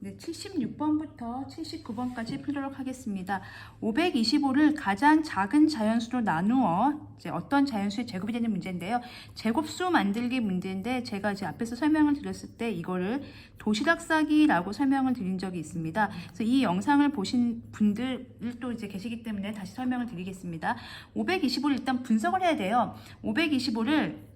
네, 76번부터 79번까지 풀도록 하겠습니다. 525를 가장 작은 자연수로 나누어 이제 어떤 자연수의 제곱이 되는 문제인데요. 제곱수 만들기 문제인데 제가 이제 앞에서 설명을 드렸을 때 이거를 도시락 싸기라고 설명을 드린 적이 있습니다. 그래서 이 영상을 보신 분들 또 이제 계시기 때문에 다시 설명을 드리겠습니다. 525를 일단 분석을 해야 돼요. 525를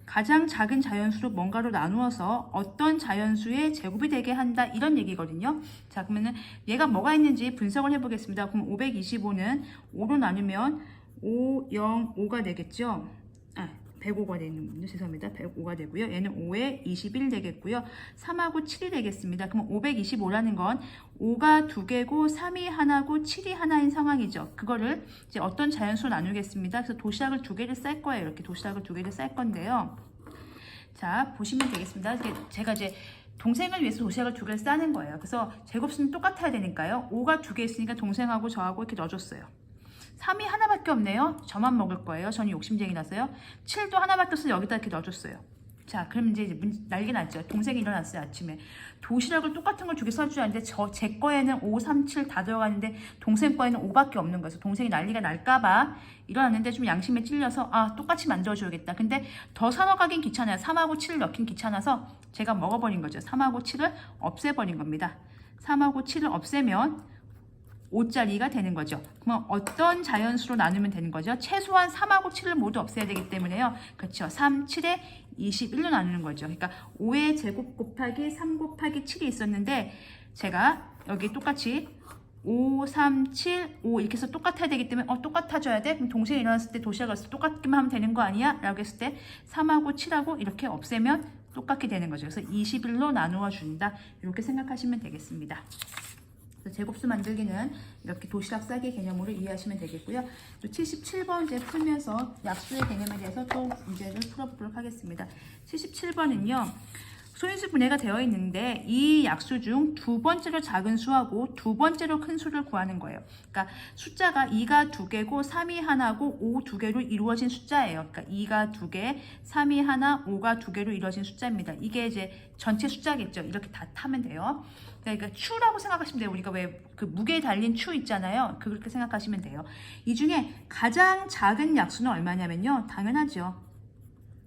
가장 작은 자연수로 뭔가로 나누어서 어떤 자연수의 제곱이 되게 한다 이런 얘기거든요. 자, 그러면은 얘가 뭐가 있는지 분석을 해보겠습니다. 그럼 525는 5로 나누면 5, 0, 5가 되겠죠. 105가 되는군요. 죄송합니다. 105가 되고요. 얘는 5에 21 되겠고요. 3하고 7이 되겠습니다. 그럼 525라는 건 5가 2개고 3이 하나고 7이 하나인 상황이죠. 그거를 이제 어떤 자연수로 나누겠습니다. 그래서 도시락을 2개를 쌀 거예요. 이렇게 도시락을 2개를 쌀 건데요. 자, 보시면 되겠습니다. 제가 이제 동생을 위해서 도시락을 2개를 싸는 거예요. 그래서 제곱수는 똑같아야 되니까요. 5가 2개 있으니까 동생하고 저하고 이렇게 넣어줬어요. 3이 하나밖에 없네요. 저만 먹을 거예요. 저는 욕심쟁이라서요. 7도 하나밖에 없어서 여기다 이렇게 넣어줬어요. 자, 그럼 이제 난리 났죠. 동생이 일어났어요. 아침에. 도시락을 똑같은 걸 2개 써줄 줄 알았는데 제 거에는 5, 3, 7 다 들어가는데 동생 거에는 5밖에 없는 거예요. 동생이 난리가 날까봐 일어났는데 좀 양심에 찔려서 똑같이 만들어줘야겠다. 근데 더 사러 가긴 귀찮아요. 3하고 7을 넣긴 귀찮아서 제가 먹어버린 거죠. 3하고 7을 없애버린 겁니다. 3하고 7을 없애면 5짜리가 되는 거죠. 그럼 어떤 자연수로 나누면 되는 거죠? 최소한 3하고 7을 모두 없애야 되기 때문에요. 그렇죠. 3, 7에 21로 나누는 거죠. 그러니까 5의 제곱 곱하기 3 곱하기 7이 있었는데 제가 여기 똑같이 5, 3, 7, 5 이렇게 해서 똑같아야 되기 때문에 똑같아져야 돼? 그럼 동생이 일어났을 때 도시락을 왔을 때 똑같기만 하면 되는 거 아니야? 라고 했을 때 3하고 7하고 이렇게 없애면 똑같게 되는 거죠. 그래서 21로 나누어 준다. 이렇게 생각하시면 되겠습니다. 제곱수 만들기는 이렇게 도시락 싸기 개념으로 이해하시면 되겠고요. 또 77번 이제 풀면서 약수의 개념에 대해서 또 문제를 풀어보도록 하겠습니다. 77번은요. 소인수 분해가 되어 있는데 이 약수 중 두 번째로 작은 수하고 두 번째로 큰 수를 구하는 거예요. 그러니까 숫자가 2가 2개고 3이 하나고 5 2개로 이루어진 숫자예요. 그러니까 2가 2개, 3이 하나, 5가 2개로 이루어진 숫자입니다. 이게 이제 전체 숫자겠죠. 이렇게 다 타면 돼요. 그러니까 추라고 생각하시면 돼요. 우리가 왜 그 무게에 달린 추 있잖아요. 그렇게 생각하시면 돼요. 이 중에 가장 작은 약수는 얼마냐면요. 당연하죠.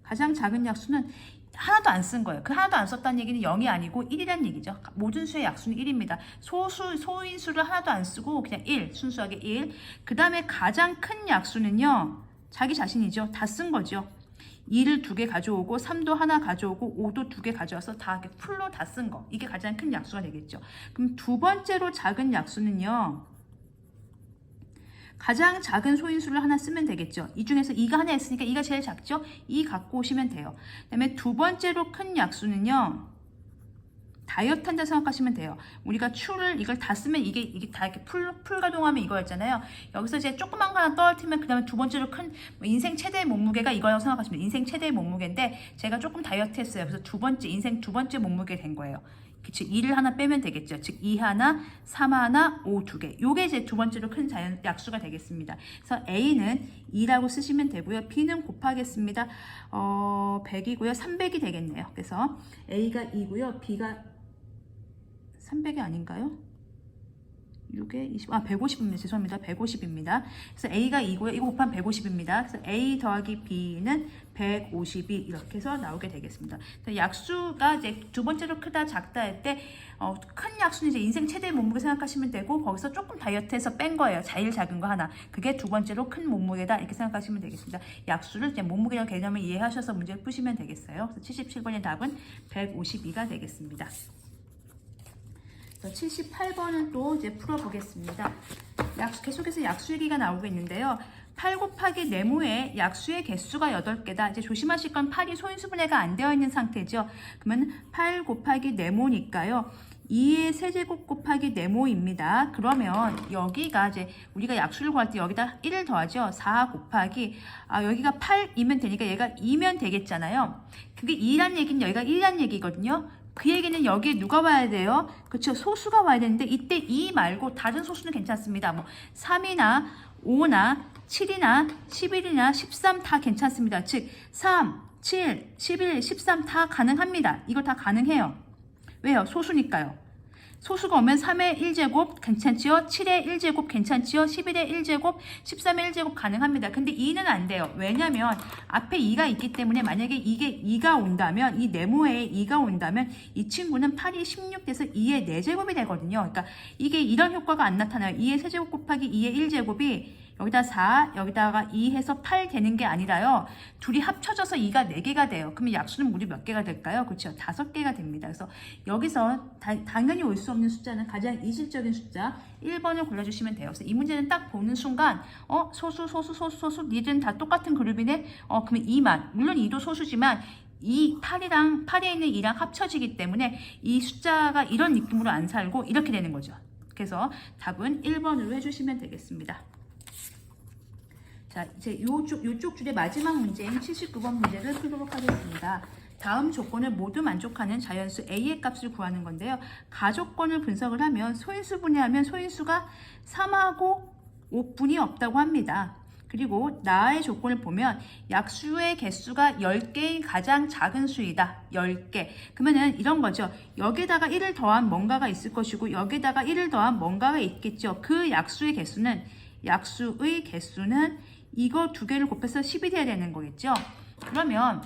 가장 작은 약수는 하나도 안 쓴 거예요. 그 하나도 안 썼다는 얘기는 0이 아니고 1이라는 얘기죠. 모든 수의 약수는 1입니다. 소인수를 하나도 안 쓰고 그냥 1, 순수하게 1. 그 다음에 가장 큰 약수는요. 자기 자신이죠. 다 쓴 거죠. 2를 2개 가져오고 3도 하나 가져오고 5도 2개 가져와서 다 이렇게 풀로 다 쓴 거. 이게 가장 큰 약수가 되겠죠. 그럼 두 번째로 작은 약수는요. 가장 작은 소인수를 하나 쓰면 되겠죠. 이 중에서 2가 하나 있으니까 2가 제일 작죠. 2 갖고 오시면 돼요. 그 다음에 두 번째로 큰 약수는요. 다이어트 한다 생각하시면 돼요. 우리가 추를 이걸 다 쓰면 이게 다 이렇게 풀 가동하면 이거였잖아요. 여기서 이제 조그만 거 하나 떨어뜨리면 그 다음에 두 번째로 큰 인생 최대의 몸무게가 이거라고 생각하시면 돼요. 인생 최대의 몸무게인데 제가 조금 다이어트 했어요. 그래서 인생 두 번째 몸무게 된 거예요. 즉 2를 하나 빼면 되겠죠. 즉 2 하나, 3 하나, 5 2개. 요게 이제 두 번째로 큰 약수가 되겠습니다. 그래서 A는 2라고 쓰시면 되고요. B는 곱하겠습니다. 100이고요. 300이 되겠네요. 그래서 A가 2고요. B가 300이 아닌가요? 6에 20, 150입니다. 죄송합니다. 150입니다. 그래서 A가 2고요. 이거 곱하면 150입니다. 그래서 A 더하기 B는 152 이렇게 해서 나오게 되겠습니다. 약수가 이제 두 번째로 크다 작다 할 때 큰 약수는 이제 인생 최대의 몸무게 생각하시면 되고 거기서 조금 다이어트해서 뺀 거예요. 제일 작은 거 하나. 그게 두 번째로 큰 몸무게다 이렇게 생각하시면 되겠습니다. 약수를 이제 몸무게라는 개념을 이해하셔서 문제를 푸시면 되겠어요. 그래서 77번의 답은 152가 되겠습니다. 78번은 또 이제 풀어보겠습니다. 계속해서 약수 얘기가 나오고 있는데요. 8 곱하기 네모의 약수의 개수가 8개다. 이제 조심하실 건 8이 소인수 분해가 안 되어 있는 상태죠. 그러면 8 곱하기 네모니까요. 2의 세제곱 곱하기 네모입니다. 그러면 여기가 이제 우리가 약수를 구할 때 여기다 1을 더하죠. 4 곱하기 여기가 8이면 되니까 얘가 2면 되겠잖아요. 그게 2란 얘기는 여기가 1이란 얘기거든요. 그 얘기는 여기에 누가 와야 돼요? 그렇죠. 소수가 와야 되는데 이때 2 말고 다른 소수는 괜찮습니다. 뭐 3이나 5나 7이나 11이나 13 다 괜찮습니다. 즉 3, 7, 11, 13 다 가능합니다. 이거 다 가능해요. 왜요? 소수니까요. 소수가 오면 3의 1제곱 괜찮지요? 7의 1제곱 괜찮지요? 11의 1제곱, 13의 1제곱 가능합니다. 근데 2는 안 돼요. 왜냐면 앞에 2가 있기 때문에 만약에 이게 2가 온다면, 이 네모에 2가 온다면 이 친구는 8이 16 돼서 2의 4제곱이 되거든요. 그러니까 이게 이런 효과가 안 나타나요. 2의 세제곱 곱하기 2의 1제곱이 여기다 4, 여기다가 2 해서 8 되는 게 아니라요. 둘이 합쳐져서 2가 4개가 돼요. 그러면 약수는 무려 몇 개가 될까요? 그렇죠. 5개가 됩니다. 그래서 여기서 당연히 올 수 없는 숫자는 가장 이질적인 숫자 1번을 골라주시면 돼요. 그래서 이 문제는 딱 보는 순간 소수 니들은 다 똑같은 그룹이네? 그러면 2만. 물론 2도 소수지만 이 8에 있는 2랑 합쳐지기 때문에 이 숫자가 이런 느낌으로 안 살고 이렇게 되는 거죠. 그래서 답은 1번으로 해주시면 되겠습니다. 자, 이제 요쪽 줄의 마지막 문제인 79번 문제를 풀도록 하겠습니다. 다음 조건을 모두 만족하는 자연수 A의 값을 구하는 건데요. 가조건을 분석을 하면 소인수 분해하면 소인수가 3하고 5분이 없다고 합니다. 그리고 나의 조건을 보면 약수의 개수가 10개인 가장 작은 수이다. 10개. 그러면은 이런 거죠. 여기다가 1을 더한 뭔가가 있을 것이고 여기다가 1을 더한 뭔가가 있겠죠. 그 약수의 개수는 이거 두 개를 곱해서 10이 돼야 되는 거겠죠. 그러면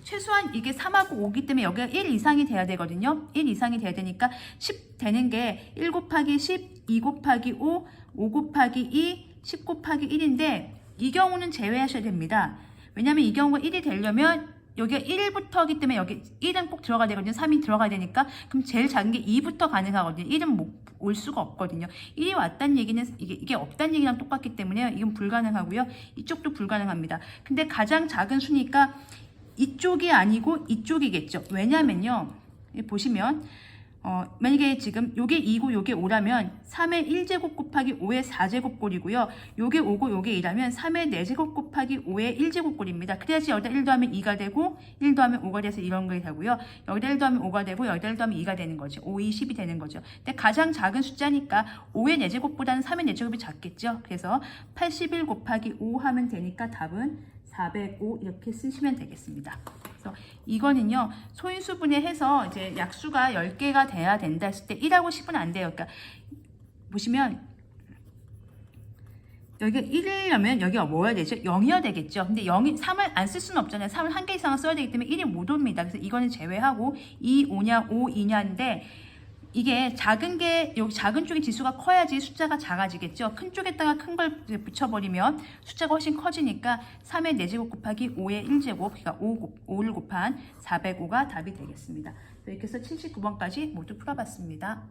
최소한 이게 3하고 5기 때문에 여기가 1 이상이 돼야 되거든요. 1 이상이 돼야 되니까 10 되는 게 1 곱하기 10, 2 곱하기 5, 5 곱하기 2, 10 곱하기 1인데 이 경우는 제외하셔야 됩니다. 왜냐하면 이 경우가 1이 되려면 여기가 1부터기 때문에 여기 1은 꼭 들어가야 되거든요. 3이 들어가야 되니까. 그럼 제일 작은 게 2부터 가능하거든요. 1은 올 수가 없거든요. 1이 왔다는 얘기는 이게 없다는 얘기랑 똑같기 때문에 이건 불가능하고요. 이쪽도 불가능합니다. 근데 가장 작은 수니까 이쪽이 아니고 이쪽이겠죠. 왜냐면요. 보시면 만약에 지금 요게 2고 요게 5라면 3의 1제곱 곱하기 5의 4제곱 꼴이고요. 요게 5고 요게 2라면 3의 4제곱 곱하기 5의 1제곱 꼴입니다. 그래야지 여기다 1 더하면 2가 되고 1 더하면 5가 돼서 이런 게 되고요. 여기다 1 더하면 5가 되고 여기다 1 더하면 2가 되는 거죠. 5, 2, 10이 되는 거죠. 근데 가장 작은 숫자니까 5의 4제곱보다는 3의 4제곱이 작겠죠. 그래서 81 곱하기 5 하면 되니까 답은 405 이렇게 쓰시면 되겠습니다. 그래서 이거는요, 소인수 분해해서 이제 약수가 10개가 돼야 된다 했을 때 1하고 10은 안 돼요. 그러니까 보시면 여기가 1이려면 여기가 뭐여야 되죠? 0이어야 되겠죠. 근데 3을 안 쓸 수는 없잖아요. 3을 한 개 이상은 써야 되기 때문에 1이 못 옵니다. 그래서 이거는 제외하고 2, 5냐, 5, 2냐인데 이게 여기 작은 쪽의 지수가 커야지 숫자가 작아지겠죠. 큰 쪽에다가 큰 걸 붙여버리면 숫자가 훨씬 커지니까 3의 4제곱 곱하기 5의 1제곱, 그러니까 5를 곱한 405가 답이 되겠습니다. 이렇게 해서 79번까지 모두 풀어봤습니다.